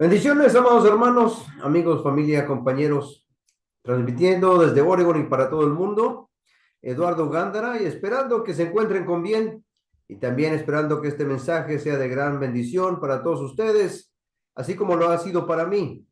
Bendiciones, amados hermanos, amigos, familia, compañeros, transmitiendo desde Oregon y para todo el mundo, Eduardo Gándara, y esperando que se encuentren con bien y también esperando que este mensaje sea de gran bendición para todos ustedes, así como lo ha sido para mí.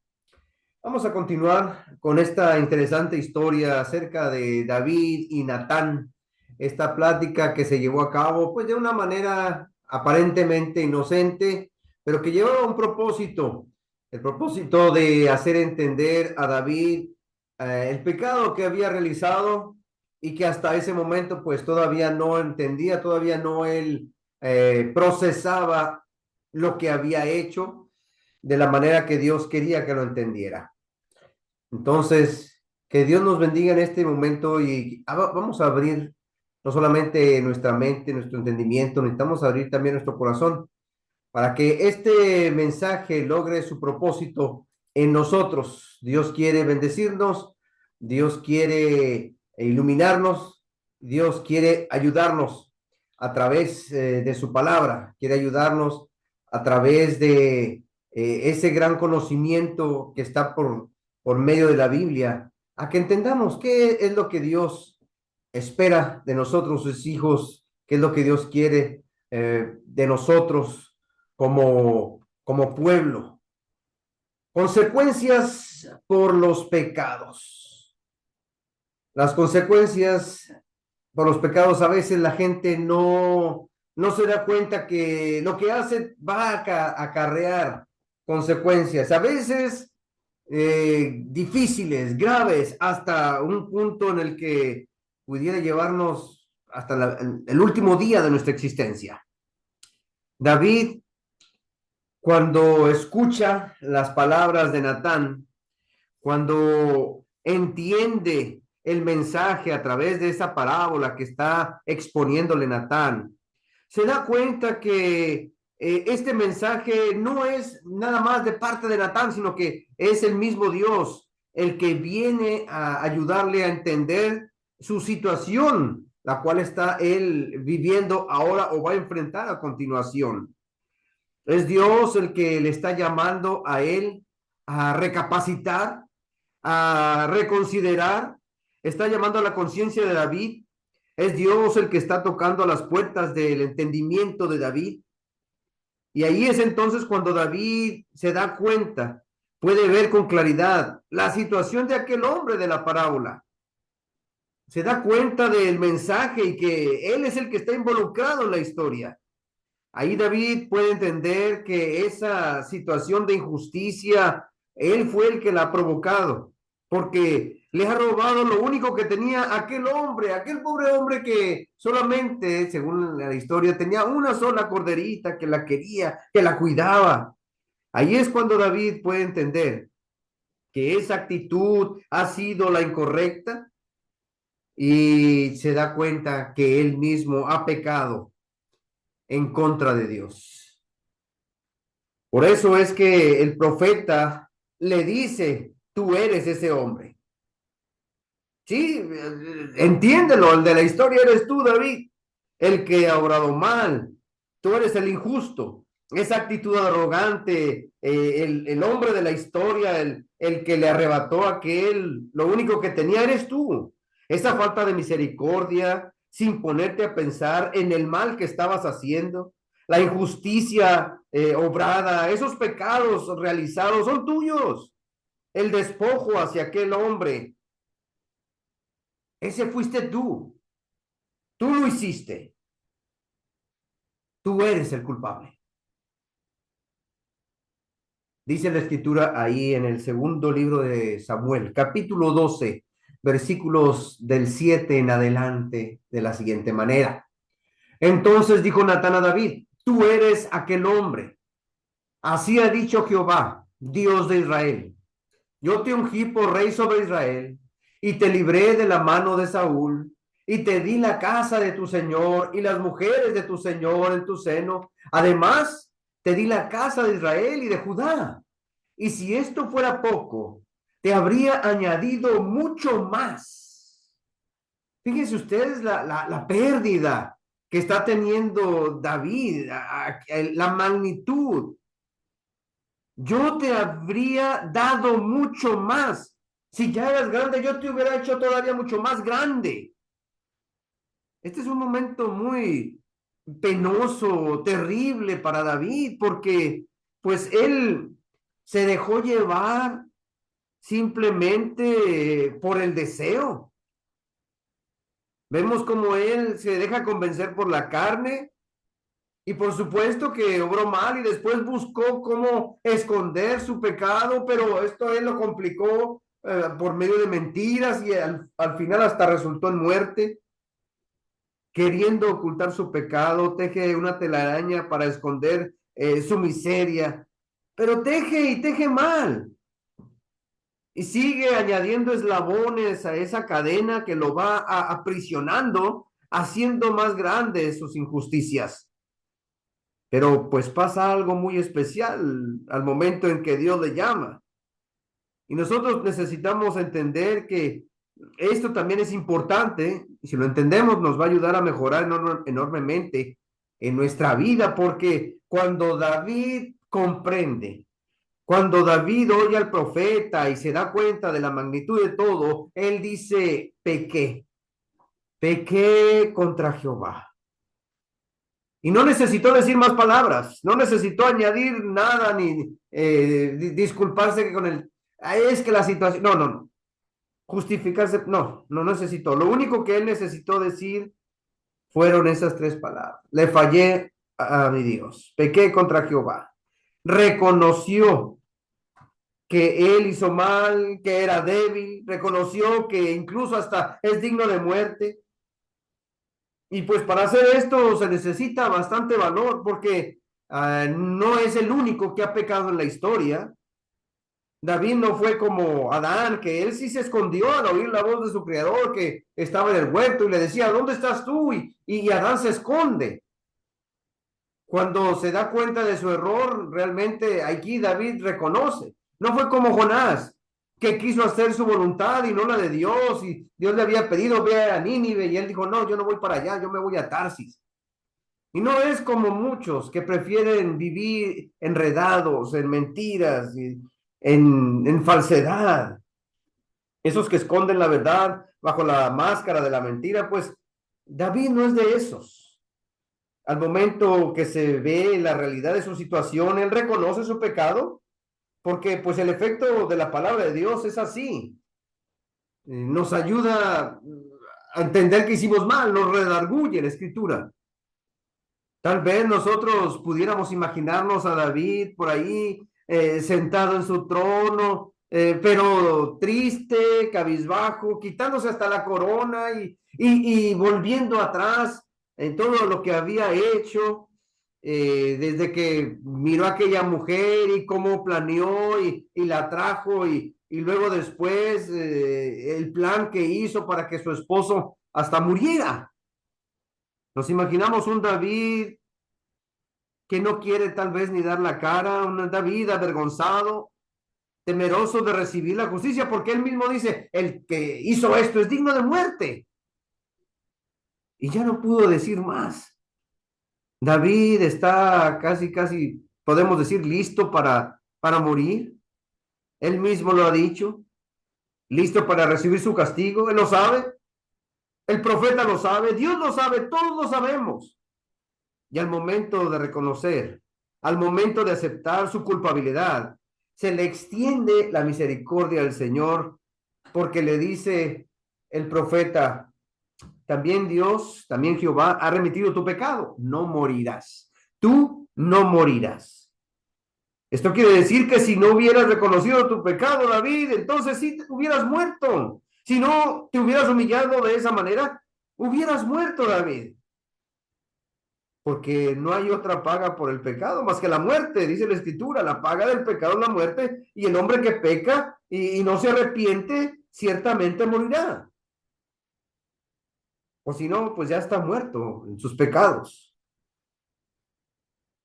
Vamos a continuar con esta interesante historia acerca de David y Natán, esta plática que se llevó a cabo, pues de una manera aparentemente inocente, pero que llevaba un propósito, el propósito de hacer entender a David el pecado que había realizado y que hasta ese momento pues todavía no entendía, todavía no él procesaba lo que había hecho de la manera que Dios quería que lo entendiera. Entonces, que Dios nos bendiga en este momento y vamos a abrir no solamente nuestra mente, nuestro entendimiento, necesitamos abrir también nuestro corazón para que este mensaje logre su propósito en nosotros. Dios quiere bendecirnos, Dios quiere iluminarnos, Dios quiere ayudarnos a través de su palabra, quiere ayudarnos a través de ese gran conocimiento que está por medio de la Biblia, a que entendamos qué es lo que Dios espera de nosotros, sus hijos, qué es lo que Dios quiere de nosotros como pueblo. Consecuencias por los pecados. Las consecuencias por los pecados, a veces la gente no se da cuenta que lo que hace va a acarrear consecuencias, a veces difíciles, graves, hasta un punto en el que pudiera llevarnos hasta el último día de nuestra existencia. David, cuando escucha las palabras de Natán, cuando entiende el mensaje a través de esa parábola que está exponiéndole Natán, se da cuenta que este mensaje no es nada más de parte de Natán, sino que es el mismo Dios el que viene a ayudarle a entender su situación, la cual está él viviendo ahora o va a enfrentar a continuación. Es Dios el que le está llamando a él a recapacitar, a reconsiderar, está llamando a la conciencia de David. Es Dios el que está tocando a las puertas del entendimiento de David. Y ahí es entonces cuando David se da cuenta, puede ver con claridad la situación de aquel hombre de la parábola. Se da cuenta del mensaje y que él es el que está involucrado en la historia. Ahí David puede entender que esa situación de injusticia, él fue el que la ha provocado, porque le ha robado lo único que tenía aquel hombre, aquel pobre hombre que solamente, según la historia, tenía una sola corderita que la quería, que la cuidaba. Ahí es cuando David puede entender que esa actitud ha sido la incorrecta y se da cuenta que él mismo ha pecado en contra de Dios. Por eso es que el profeta le dice, tú eres ese hombre. Sí, entiéndelo, el de la historia eres tú, David, el que ha obrado mal. Tú eres el injusto. Esa actitud arrogante, el hombre de la historia, el que le arrebató a aquel, lo único que tenía eres tú. Esa falta de misericordia, sin ponerte a pensar en el mal que estabas haciendo, la injusticia obrada, esos pecados realizados son tuyos. El despojo hacia aquel hombre, ese fuiste tú. Tú lo hiciste. Tú eres el culpable. Dice la escritura ahí en el segundo libro de Samuel, capítulo 12, versículos del 7 en adelante, de la siguiente manera. Entonces dijo Natán a David, tú eres aquel hombre. Así ha dicho Jehová, Dios de Israel. Yo te ungí por rey sobre Israel y te libré de la mano de Saúl y te di la casa de tu señor y las mujeres de tu señor en tu seno. Además, te di la casa de Israel y de Judá. Y si esto fuera poco, te habría añadido mucho más. Fíjense ustedes la pérdida que está teniendo David, la magnitud. yo te habría dado mucho más. Si ya eras grande, yo te hubiera hecho todavía mucho más grande. Este es un momento muy penoso, terrible para David, porque pues él se dejó llevar simplemente por el deseo. Vemos como él se deja convencer por la carne y por supuesto que obró mal y después buscó cómo esconder su pecado, pero esto él lo complicó por medio de mentiras y al final hasta resultó en muerte. Queriendo ocultar su pecado, teje una telaraña para esconder su miseria, pero teje y teje mal. Y sigue añadiendo eslabones a esa cadena que lo va aprisionando, haciendo más grandes sus injusticias. Pero pues pasa algo muy especial al momento en que Dios le llama. Y nosotros necesitamos entender que esto también es importante, y si lo entendemos nos va a ayudar a mejorar enormemente en nuestra vida, porque cuando David comprende, cuando David oye al profeta y se da cuenta de la magnitud de todo, él dice, pequé contra Jehová. Y no necesitó decir más palabras, no necesitó añadir nada ni disculparse con el, es que la situación, no, justificarse, no necesitó. Lo único que él necesitó decir fueron esas tres palabras. Le fallé a mi Dios, pequé contra Jehová. Reconoció que él hizo mal, que era débil, reconoció que incluso hasta es digno de muerte. Y pues para hacer esto se necesita bastante valor porque no es el único que ha pecado en la historia. David no fue como Adán, que él sí se escondió al oír la voz de su creador que estaba en el huerto y le decía, ¿dónde estás tú? Y Adán se esconde. Cuando se da cuenta de su error, realmente aquí David reconoce. No fue como Jonás, que quiso hacer su voluntad y no la de Dios, y Dios le había pedido, ve a Nínive, y él dijo, no, yo no voy para allá, yo me voy a Tarsis. Y no es como muchos que prefieren vivir enredados en mentiras, y en falsedad. Esos que esconden la verdad bajo la máscara de la mentira, pues David no es de esos. Al momento que se ve la realidad de su situación, él reconoce su pecado, porque pues el efecto de la palabra de Dios es así. Nos ayuda a entender que hicimos mal, nos redarguye la escritura. Tal vez nosotros pudiéramos imaginarnos a David por ahí sentado en su trono, pero triste, cabizbajo, quitándose hasta la corona y volviendo atrás en todo lo que había hecho, desde que miró a aquella mujer y cómo planeó y la trajo y luego después el plan que hizo para que su esposo hasta muriera. Nos imaginamos un David que no quiere tal vez ni dar la cara, un David avergonzado, temeroso de recibir la justicia, porque él mismo dice, el que hizo esto es digno de muerte. Y ya no pudo decir más. David está casi, podemos decir, listo para morir. Él mismo lo ha dicho, listo para recibir su castigo. Él lo sabe, el profeta lo sabe, Dios lo sabe, todos lo sabemos. Y al momento de reconocer, al momento de aceptar su culpabilidad, se le extiende la misericordia al Señor porque le dice el profeta, también Dios, también Jehová ha remitido tu pecado, no morirás. Tú no morirás. Esto quiere decir que si no hubieras reconocido tu pecado, David, entonces sí te hubieras muerto. Si no te hubieras humillado de esa manera, hubieras muerto, David. Porque no hay otra paga por el pecado más que la muerte, dice la escritura, la paga del pecado es la muerte, y el hombre que peca y no se arrepiente, ciertamente morirá. O si no, pues ya está muerto en sus pecados.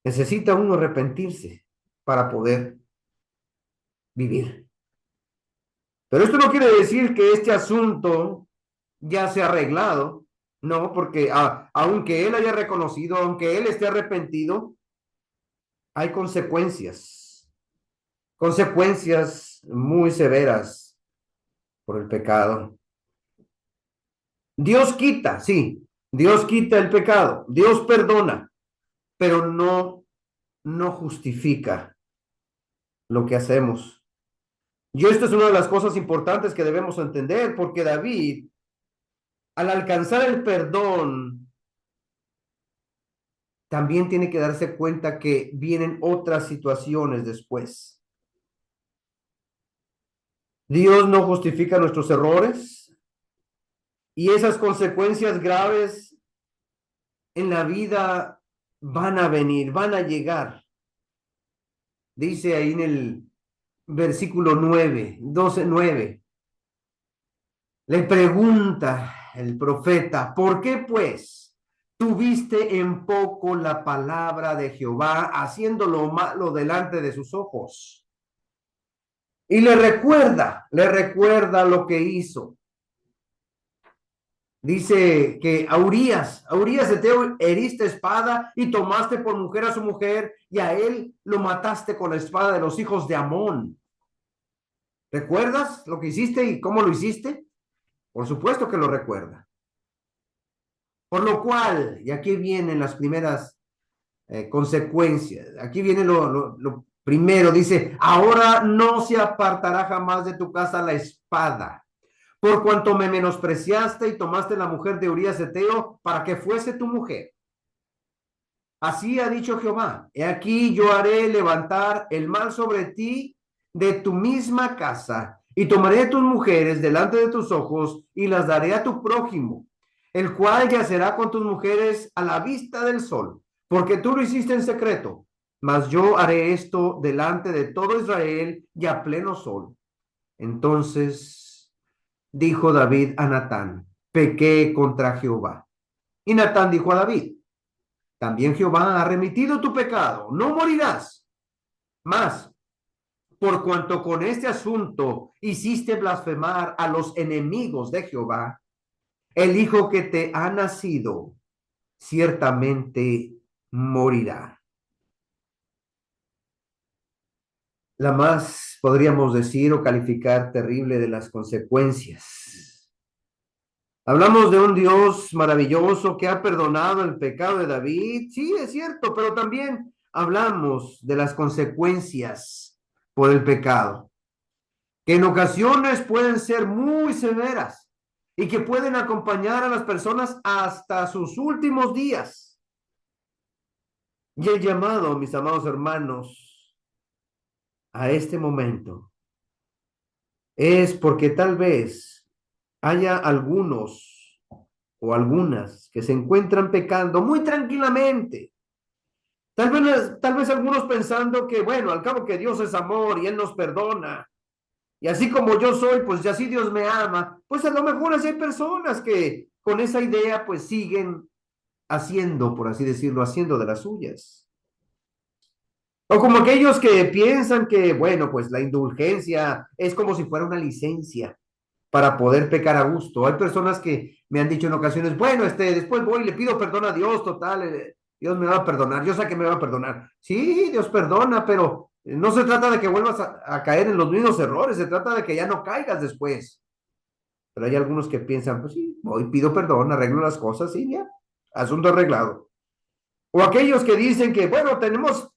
Necesita uno arrepentirse para poder vivir. Pero esto no quiere decir que este asunto ya se ha arreglado, no, porque aunque él haya reconocido, aunque él esté arrepentido, hay consecuencias. consecuencias muy severas por el pecado. Dios quita, sí, Dios quita el pecado, Dios perdona, pero no justifica lo que hacemos. Y esto es una de las cosas importantes que debemos entender, porque David, al alcanzar el perdón, también tiene que darse cuenta que vienen otras situaciones después. Dios no justifica nuestros errores y esas consecuencias graves en la vida van a venir, van a llegar. Dice ahí en el versículo 9, 12:9. Le pregunta el profeta, ¿por qué pues tuviste en poco la palabra de Jehová, haciendo lo malo delante de sus ojos? Y le recuerda lo que hizo. Dice que a Urías Eteo heriste espada y tomaste por mujer a su mujer y a él lo mataste con la espada de los hijos de Amón. ¿Recuerdas lo que hiciste y cómo lo hiciste? Por supuesto que lo recuerda. Por lo cual, y aquí vienen las primeras consecuencias, aquí viene lo primero, dice, ahora no se apartará jamás de tu casa la espada, por cuanto me menospreciaste y tomaste la mujer de Urías Eteo para que fuese tu mujer. Así ha dicho Jehová, he aquí yo haré levantar el mal sobre ti de tu misma casa, y tomaré tus mujeres delante de tus ojos, y las daré a tu prójimo, el cual yacerá con tus mujeres a la vista del sol, porque tú lo hiciste en secreto, mas yo haré esto delante de todo Israel y a pleno sol. Entonces dijo David a Natán, pequé contra Jehová. Y Natán dijo a David, también Jehová ha remitido tu pecado, no morirás. Mas, por cuanto con este asunto hiciste blasfemar a los enemigos de Jehová, el hijo que te ha nacido ciertamente morirá. La más, podríamos decir o calificar terrible de las consecuencias. Hablamos de un Dios maravilloso que ha perdonado el pecado de David. Sí, es cierto, pero también hablamos de las consecuencias por el pecado, que en ocasiones pueden ser muy severas y que pueden acompañar a las personas hasta sus últimos días. Y el llamado, mis amados hermanos, a este momento es porque tal vez haya algunos o algunas que se encuentran pecando muy tranquilamente. Tal vez algunos pensando que, bueno, al cabo que Dios es amor y Él nos perdona. Y así como yo soy, pues ya así Dios me ama. Pues a lo mejor así hay personas que con esa idea pues siguen haciendo, por así decirlo, haciendo de las suyas. O como aquellos que piensan que, bueno, pues la indulgencia es como si fuera una licencia para poder pecar a gusto. Hay personas que me han dicho en ocasiones, bueno, después voy y le pido perdón a Dios, total, Dios me va a perdonar, yo sé que me va a perdonar. Sí, Dios perdona, pero no se trata de que vuelvas a caer en los mismos errores, se trata de que ya no caigas después. Pero hay algunos que piensan, pues sí, voy, pido perdón, arreglo las cosas y ya, asunto arreglado. O aquellos que dicen que, bueno, tenemos,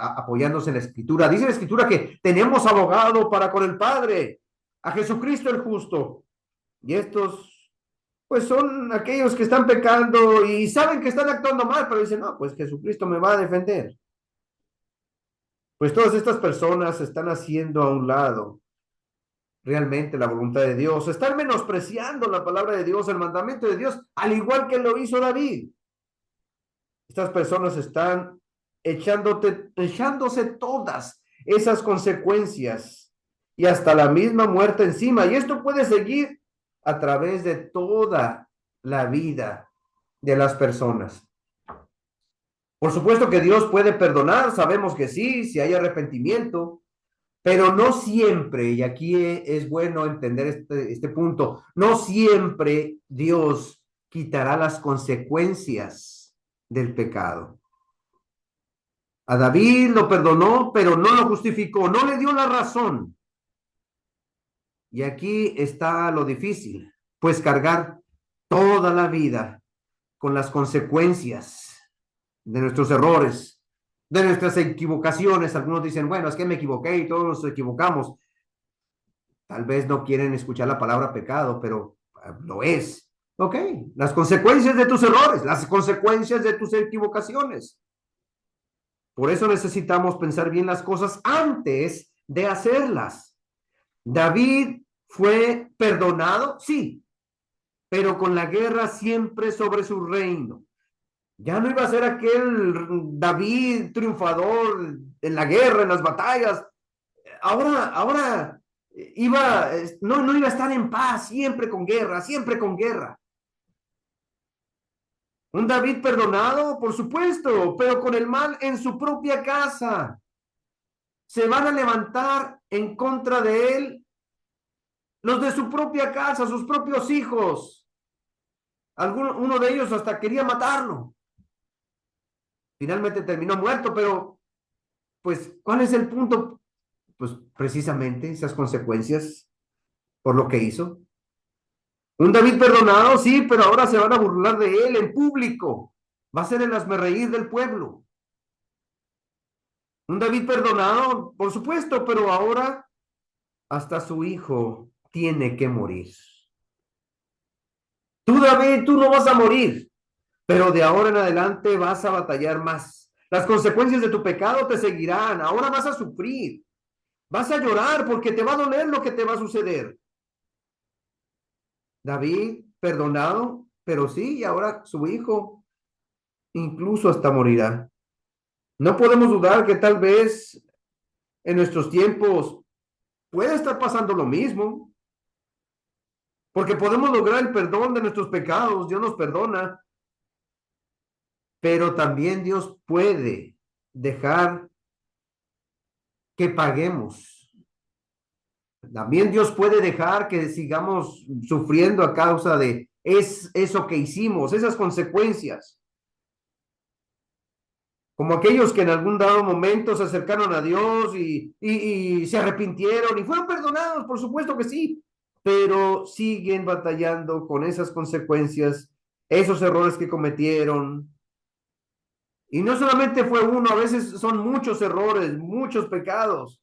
apoyándose en la escritura, dice la escritura que tenemos abogado para con el Padre, a Jesucristo el justo. Y estos, pues son aquellos que están pecando y saben que están actuando mal, pero dicen, no, pues Jesucristo me va a defender. Pues todas estas personas están haciendo a un lado realmente la voluntad de Dios, están menospreciando la palabra de Dios, el mandamiento de Dios, al igual que lo hizo David. Estas personas están echándose todas esas consecuencias y hasta la misma muerte encima. Y esto puede seguir a través de toda la vida de las personas. Por supuesto que Dios puede perdonar, sabemos que sí, si hay arrepentimiento, pero no siempre, y aquí es bueno entender este punto, no siempre Dios quitará las consecuencias del pecado. A David lo perdonó, pero no lo justificó, no le dio la razón. Y aquí está lo difícil, pues cargar toda la vida con las consecuencias de nuestros errores, de nuestras equivocaciones. Algunos dicen, bueno, es que me equivoqué y todos nos equivocamos. Tal vez no quieren escuchar la palabra pecado, pero lo es. Ok, las consecuencias de tus errores, las consecuencias de tus equivocaciones. Por eso necesitamos pensar bien las cosas antes de hacerlas. David fue perdonado, sí, pero con la guerra siempre sobre su reino. Ya no iba a ser aquel David triunfador en la guerra, en las batallas. Ahora no iba a estar en paz, siempre con guerra, siempre con guerra. Un David perdonado, por supuesto, pero con el mal en su propia casa. Se van a levantar en contra de él los de su propia casa, sus propios hijos. Uno de ellos hasta quería matarlo. Finalmente terminó muerto, pero pues, ¿cuál es el punto? Pues precisamente esas consecuencias por lo que hizo. Un David perdonado, sí, pero ahora se van a burlar de él en público. Va a ser el hazmerreír del pueblo. Un David perdonado, por supuesto, pero ahora hasta su hijo tiene que morir. Tú, David, tú no vas a morir, pero de ahora en adelante vas a batallar más. Las consecuencias de tu pecado te seguirán. Ahora vas a sufrir. Vas a llorar porque te va a doler lo que te va a suceder. David, perdonado, pero sí, y ahora su hijo incluso hasta morirá. No podemos dudar que tal vez en nuestros tiempos pueda estar pasando lo mismo, porque podemos lograr el perdón de nuestros pecados, Dios nos perdona, pero también Dios puede dejar que paguemos. También Dios puede dejar que sigamos sufriendo a causa de eso que hicimos, esas consecuencias. Como aquellos que en algún dado momento se acercaron a Dios y se arrepintieron y fueron perdonados, por supuesto que sí, pero siguen batallando con esas consecuencias, esos errores que cometieron. Y no solamente fue uno, a veces son muchos errores, muchos pecados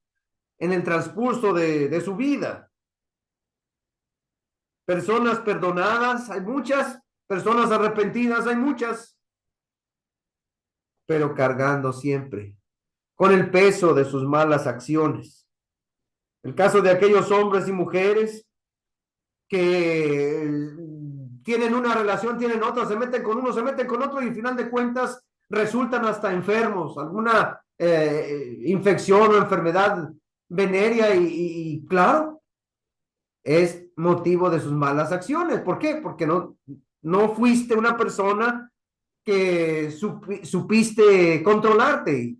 en el transcurso de su vida. Personas perdonadas, hay muchas, personas arrepentidas, hay muchas, pero cargando siempre con el peso de sus malas acciones. El caso de aquellos hombres y mujeres que tienen una relación, tienen otra, se meten con uno, se meten con otro y al final de cuentas resultan hasta enfermos, alguna infección o enfermedad venérea y claro, es motivo de sus malas acciones. ¿Por qué? Porque no fuiste una persona que supiste controlarte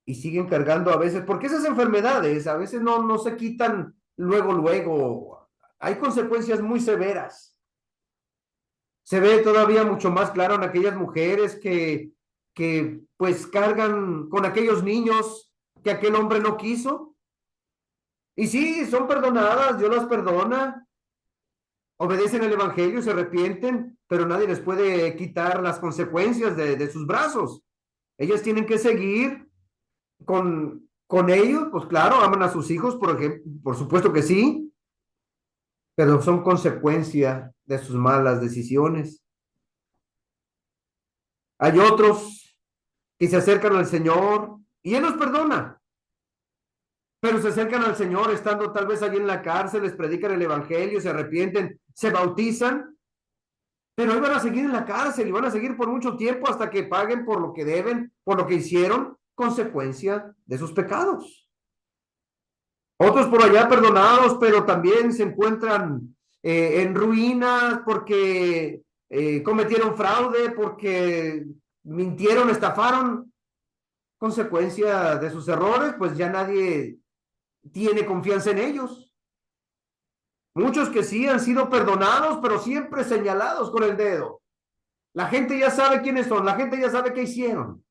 y siguen cargando a veces, porque esas enfermedades a veces no se quitan luego. Hay consecuencias muy severas. Se ve todavía mucho más claro en aquellas mujeres que pues cargan con aquellos niños que aquel hombre no quiso. Y sí, son perdonadas, Dios las perdona, obedecen el Evangelio, se arrepienten, pero nadie les puede quitar las consecuencias de sus brazos. Ellas tienen que seguir con ellos, pues claro, aman a sus hijos, por ejemplo, por supuesto que sí, pero son consecuencia de sus malas decisiones. Hay otros que se acercan al Señor y Él los perdona, pero se acercan al Señor estando tal vez allí en la cárcel, les predican el Evangelio, se arrepienten, se bautizan, pero ahí van a seguir en la cárcel y van a seguir por mucho tiempo hasta que paguen por lo que deben, por lo que hicieron, consecuencia de sus pecados. Otros por allá perdonados, pero también se encuentran en ruinas porque cometieron fraude, porque mintieron, estafaron. Consecuencia de sus errores, pues ya nadie tiene confianza en ellos. Muchos que sí han sido perdonados, pero siempre señalados con el dedo. La gente ya sabe quiénes son, la gente ya sabe qué hicieron.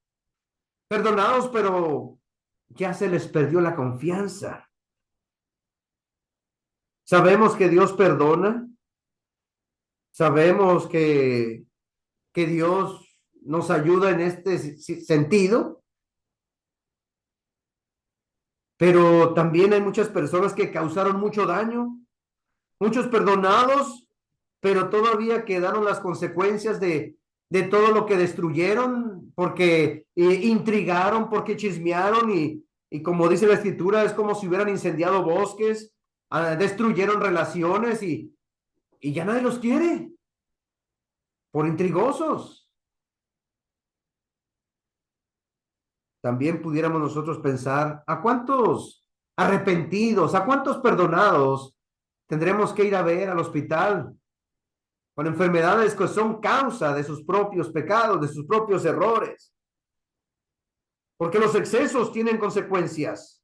perdonados, pero ya se les perdió la confianza. Sabemos que Dios perdona, sabemos que Dios nos ayuda en este sentido, pero también hay muchas personas que causaron mucho daño, muchos perdonados, pero todavía quedaron las consecuencias de todo lo que destruyeron, porque intrigaron, porque chismearon y como dice la escritura, es como si hubieran incendiado bosques, destruyeron relaciones y ya nadie los quiere por intrigosos. También pudiéramos nosotros pensar, ¿a cuántos arrepentidos, a cuántos perdonados tendremos que ir a ver al hospital con enfermedades que son causa de sus propios pecados, de sus propios errores? Porque los excesos tienen consecuencias.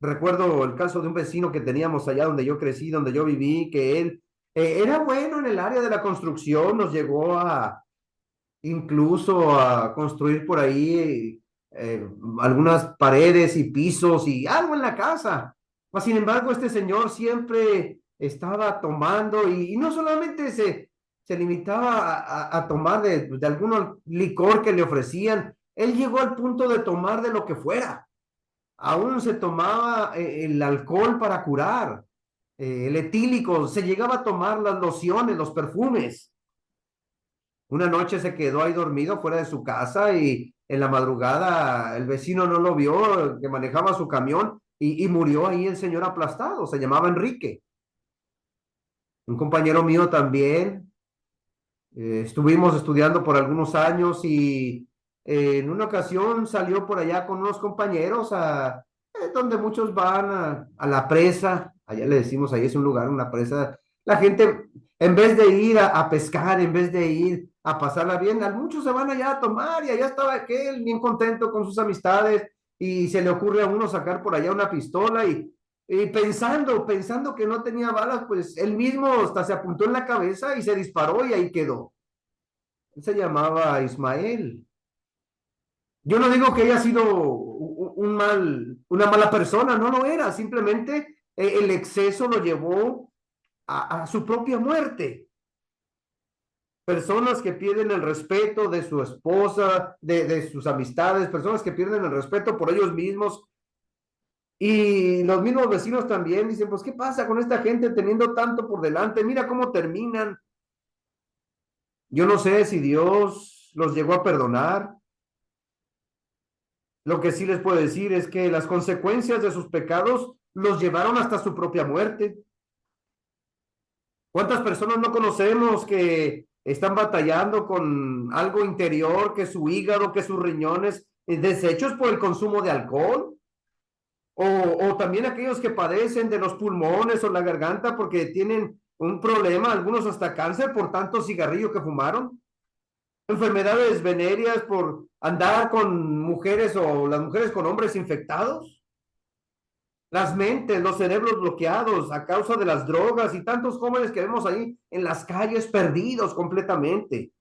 Recuerdo el caso de un vecino que teníamos allá donde yo crecí, donde yo viví, que él era bueno en el área de la construcción, nos llegó a incluso a construir por ahí algunas paredes y pisos y algo en la casa. Mas, sin embargo, este señor siempre estaba tomando y no solamente se limitaba a tomar de algún licor que le ofrecían, él llegó al punto de tomar de lo que fuera. Aún se tomaba el alcohol para curar, el etílico, se llegaba a tomar las lociones, los perfumes. Una noche se quedó ahí dormido fuera de su casa y en la madrugada el vecino no lo vio, que manejaba su camión y murió ahí el señor aplastado. Se llamaba Enrique. Un compañero mío también. Estuvimos estudiando por algunos años y en una ocasión salió por allá con unos compañeros donde muchos van a la presa. Allá le decimos, ahí es un lugar, una presa. La gente, en vez de ir a pescar, en vez de ir a pasarla bien, muchos se van allá a tomar y allá estaba aquel bien contento con sus amistades y se le ocurre a uno sacar por allá una pistola y pensando que no tenía balas, pues él mismo hasta se apuntó en la cabeza y se disparó y ahí quedó. Él se llamaba Ismael. Yo no digo que haya sido una mala persona, no lo era, simplemente el exceso lo llevó a su propia muerte. Personas que pierden el respeto de su esposa, de sus amistades, personas que pierden el respeto por ellos mismos. Y los mismos vecinos también dicen, pues, ¿qué pasa con esta gente teniendo tanto por delante? Mira cómo terminan. Yo no sé si Dios los llegó a perdonar. Lo que sí les puedo decir es que las consecuencias de sus pecados los llevaron hasta su propia muerte. ¿Cuántas personas no conocemos que están batallando con algo interior, que su hígado, que sus riñones, deshechos por el consumo de alcohol? O también aquellos que padecen de los pulmones o la garganta porque tienen un problema, algunos hasta cáncer por tanto cigarrillo que fumaron. Enfermedades venéreas por andar con mujeres o las mujeres con hombres infectados. Las mentes, los cerebros bloqueados a causa de las drogas y tantos jóvenes que vemos ahí en las calles perdidos completamente.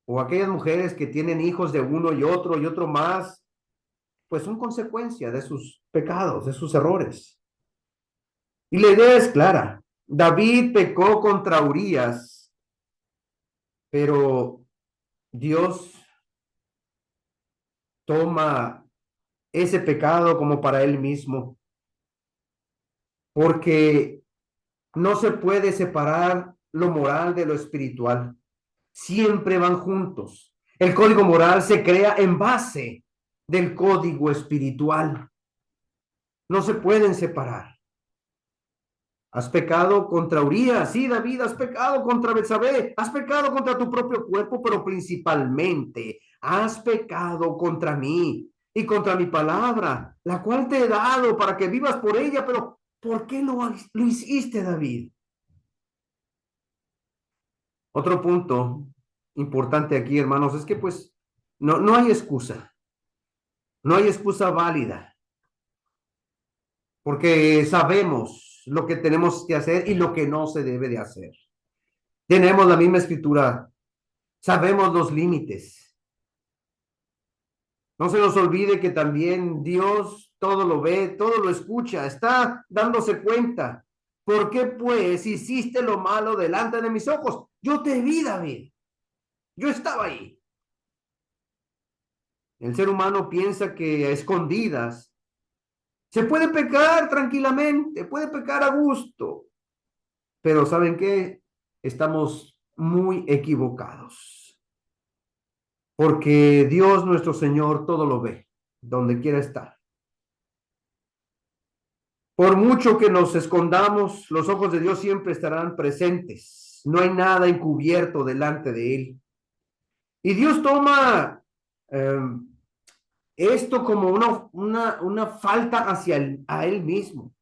O aquellas mujeres que tienen hijos de uno y otro más, pues son consecuencia de sus pecados, de sus errores. Y la idea es clara. David pecó contra Urías, pero Dios toma ese pecado como para él mismo, porque no se puede separar lo moral de lo espiritual. Siempre van juntos. El código moral se crea en base del código espiritual. No se pueden separar. Has pecado contra Urías, sí, David, has pecado contra Betsabé, has pecado contra tu propio cuerpo, pero principalmente has pecado contra mí y contra mi palabra, la cual te he dado para que vivas por ella, pero ¿por qué lo hiciste, David? Otro punto importante aquí, hermanos, es que pues no hay excusa, no hay excusa válida, porque sabemos lo que tenemos que hacer y lo que no se debe de hacer. Tenemos la misma escritura. Sabemos los límites. No se nos olvide que también Dios todo lo ve, todo lo escucha, está dándose cuenta. ¿Por qué pues hiciste lo malo delante de mis ojos? Yo te vi, David. Yo estaba ahí. El ser humano piensa que a escondidas se puede pecar tranquilamente, puede pecar a gusto, pero ¿saben qué? Estamos muy equivocados, porque Dios nuestro Señor todo lo ve, donde quiera estar. Por mucho que nos escondamos, los ojos de Dios siempre estarán presentes. No hay nada encubierto delante de Él. Y Dios toma eh, esto como una falta a Él mismo.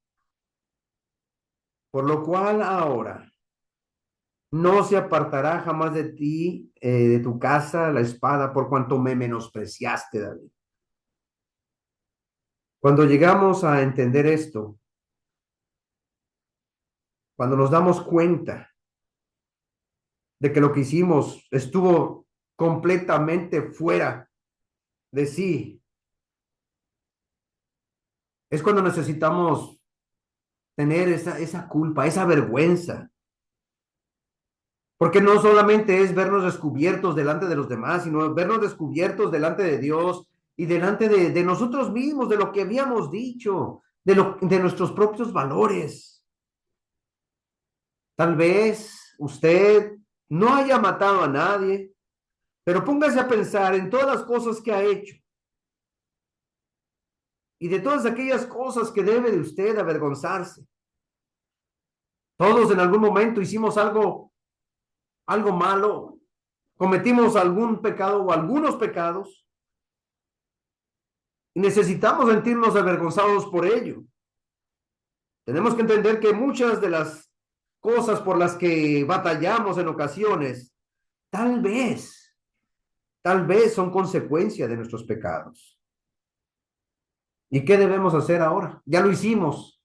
Por lo cual ahora no se apartará jamás de ti, de tu casa, la espada, por cuanto me menospreciaste, David. Cuando llegamos a entender esto, cuando nos damos cuenta de que lo que hicimos estuvo completamente fuera de sí, es cuando necesitamos tener esa culpa, esa vergüenza. Porque no solamente es vernos descubiertos delante de los demás, sino vernos descubiertos delante de Dios y delante de nosotros mismos, de lo que habíamos dicho, de nuestros propios valores. Tal vez usted no haya matado a nadie, pero póngase a pensar en todas las cosas que ha hecho y de todas aquellas cosas que debe de usted avergonzarse. Todos en algún momento hicimos algo malo, cometimos algún pecado o algunos pecados y necesitamos sentirnos avergonzados por ello. Tenemos que entender que muchas de las cosas por las que batallamos en ocasiones, tal tal vez son consecuencia de nuestros pecados. ¿Y qué debemos hacer ahora? Ya lo hicimos.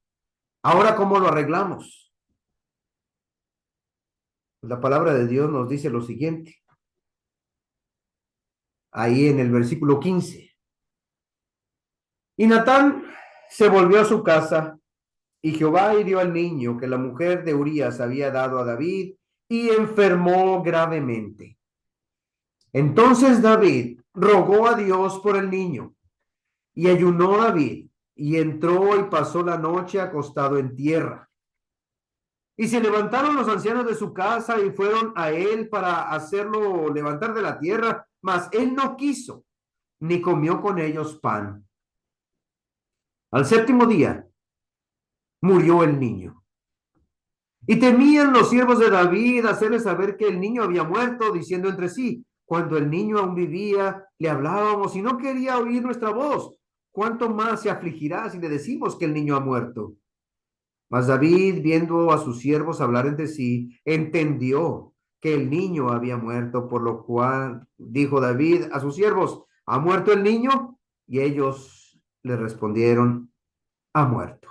Ahora, ¿cómo lo arreglamos? La palabra de Dios nos dice lo siguiente, ahí en el versículo 15. Y Natán se volvió a su casa, y Jehová hirió al niño que la mujer de Urías había dado a David, y enfermó gravemente. Entonces David rogó a Dios por el niño, y ayunó David, y entró y pasó la noche acostado en tierra. Y se levantaron los ancianos de su casa y fueron a él para hacerlo levantar de la tierra, mas él no quiso, ni comió con ellos pan. Al séptimo día murió el niño. Y temían los siervos de David hacerle saber que el niño había muerto, diciendo entre sí, cuando el niño aún vivía, le hablábamos y no quería oír nuestra voz. ¿Cuánto más se afligirá si le decimos que el niño ha muerto? Mas David, viendo a sus siervos hablar entre sí, entendió que el niño había muerto, por lo cual dijo David a sus siervos, ¿ha muerto el niño? Y ellos le respondieron, ha muerto.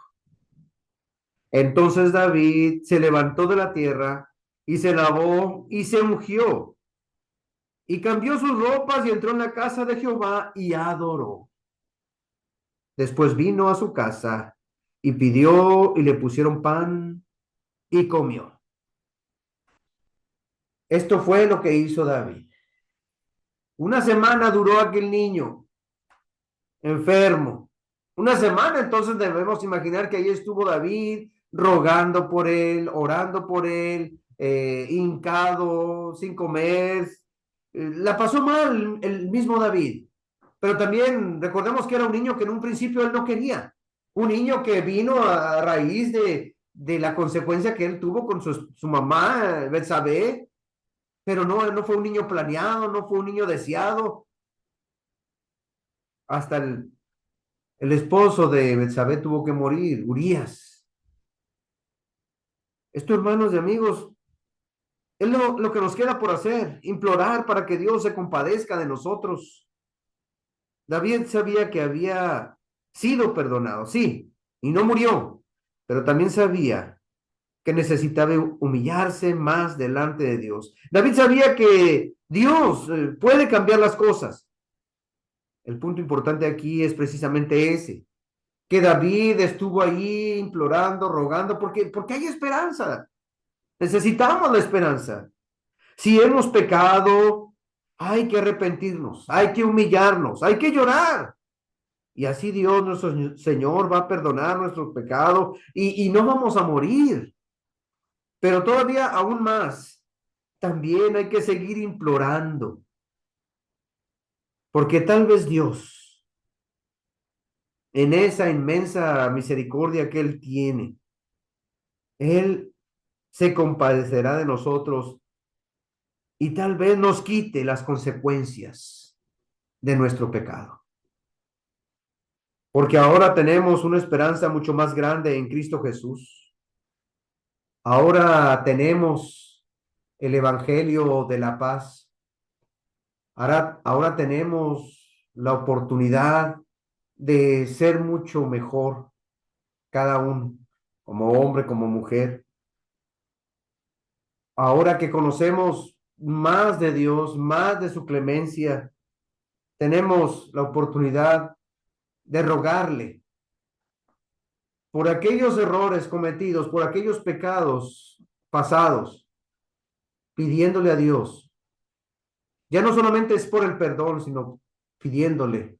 Entonces David se levantó de la tierra y se lavó y se ungió y cambió sus ropas y entró en la casa de Jehová y adoró. Después vino a su casa y pidió y le pusieron pan y comió. Esto fue lo que hizo David. Una semana duró aquel niño enfermo. Una semana, entonces debemos imaginar que ahí estuvo David rogando por él, orando por él, hincado, sin comer. La pasó mal el mismo David. Pero también recordemos que era un niño que en un principio él no quería. Un niño que vino a raíz de la consecuencia que él tuvo con su mamá, Betsabé, pero no fue un niño planeado, no fue un niño deseado. Hasta el esposo de Betsabé tuvo que morir, Urías. Esto, hermanos y amigos, es lo que nos queda por hacer, implorar para que Dios se compadezca de nosotros. David sabía que había sido perdonado, sí, y no murió, pero también sabía que necesitaba humillarse más delante de Dios. David sabía que Dios puede cambiar las cosas. El punto importante aquí es precisamente ese, que David estuvo ahí implorando, rogando, porque hay esperanza. Necesitamos la esperanza. Si hemos pecado, hay que arrepentirnos, hay que humillarnos, hay que llorar. Y así Dios, nuestro Señor, va a perdonar nuestros pecados y no vamos a morir. Pero todavía aún más, también hay que seguir implorando, porque tal vez Dios, en esa inmensa misericordia que Él tiene, Él se compadecerá de nosotros y tal vez nos quite las consecuencias de nuestro pecado. Porque ahora tenemos una esperanza mucho más grande en Cristo Jesús. Ahora tenemos el Evangelio de la paz. Ahora tenemos la oportunidad de ser mucho mejor cada uno, como hombre, como mujer. Ahora que conocemos más de Dios, más de su clemencia, tenemos la oportunidad de rogarle por aquellos errores cometidos, por aquellos pecados pasados, pidiéndole a Dios. Ya no solamente es por el perdón, sino pidiéndole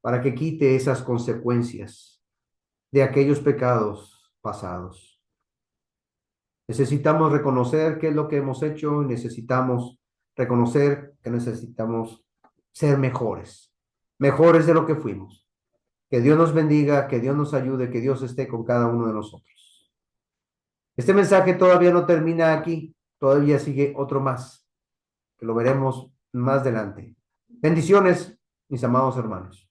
para que quite esas consecuencias de aquellos pecados pasados. Necesitamos reconocer qué es lo que hemos hecho y necesitamos reconocer que necesitamos ser mejores, mejores de lo que fuimos. Que Dios nos bendiga, que Dios nos ayude, que Dios esté con cada uno de nosotros. Este mensaje todavía no termina aquí, todavía sigue otro más, que lo veremos más adelante. Bendiciones, mis amados hermanos.